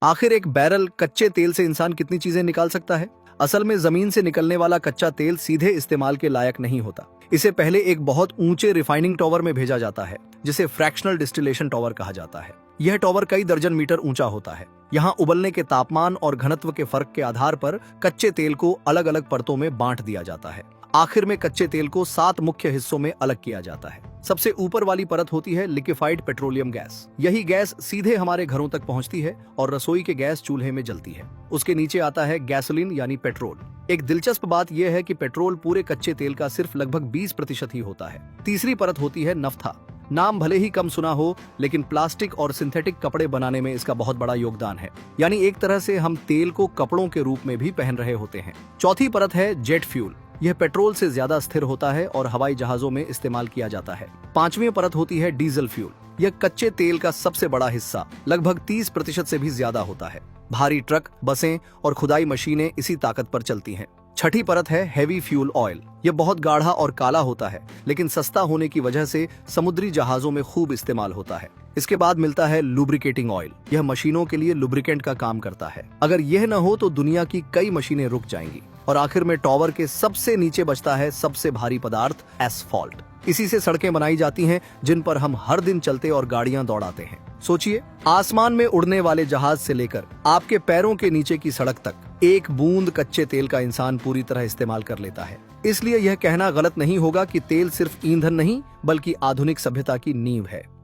आखिर एक बैरल कच्चे तेल से इंसान कितनी चीजें निकाल सकता है? असल में जमीन से निकलने वाला कच्चा तेल सीधे इस्तेमाल के लायक नहीं होता। इसे पहले एक बहुत ऊंचे रिफाइनिंग टॉवर में भेजा जाता है, जिसे फ्रैक्शनल डिस्टिलेशन टॉवर कहा जाता है। यह टॉवर कई दर्जन मीटर ऊंचा होता है। यहाँ उबलने के तापमान और घनत्व के फर्क के आधार पर कच्चे तेल को अलग अलग परतों में बांट दिया जाता है। आखिर में कच्चे तेल को 7 मुख्य हिस्सों में अलग किया जाता है। सबसे ऊपर वाली परत होती है लिक्विफाइड पेट्रोलियम गैस। यही गैस सीधे हमारे घरों तक पहुंचती है और रसोई के गैस चूल्हे में जलती है। उसके नीचे आता है गैसोलीन यानी पेट्रोल। एक दिलचस्प बात यह है कि पेट्रोल पूरे कच्चे तेल का सिर्फ लगभग 20% ही होता है। तीसरी परत होती है नफ्था। नाम भले ही कम सुना हो, लेकिन प्लास्टिक और सिंथेटिक कपड़े बनाने में इसका बहुत बड़ा योगदान है। यानी एक तरह से हम तेल को कपड़ों के रूप में भी पहन रहे होते हैं। चौथी परत है जेट फ्यूल। यह पेट्रोल से ज्यादा स्थिर होता है और हवाई जहाजों में इस्तेमाल किया जाता है। पांचवी परत होती है डीजल फ्यूल। यह कच्चे तेल का सबसे बड़ा हिस्सा, लगभग 30% से भी ज्यादा होता है। भारी ट्रक, बसें और खुदाई मशीनें इसी ताकत पर चलती हैं। छठी परत है हैवी फ्यूल ऑयल। यह बहुत गाढ़ा और काला होता है, लेकिन सस्ता होने की वजह से समुद्री जहाजों में खूब इस्तेमाल होता है। इसके बाद मिलता है लुब्रिकेटिंग ऑयल। यह मशीनों के लिए लुब्रिकेंट का काम करता है। अगर यह न हो तो दुनिया की कई मशीनें रुक जाएंगी। और आखिर में टॉवर के सबसे नीचे बचता है सबसे भारी पदार्थ, एस्फॉल्ट। इसी से सड़कें बनाई जाती हैं, जिन पर हम हर दिन चलते और गाड़ियां दौड़ाते हैं। सोचिए, आसमान में उड़ने वाले जहाज से लेकर आपके पैरों के नीचे की सड़क तक एक बूंद कच्चे तेल का इंसान पूरी तरह इस्तेमाल कर लेता है। इसलिए यह कहना गलत नहीं होगा कि तेल सिर्फ ईंधन नहीं, बल्कि आधुनिक सभ्यता की नींव है।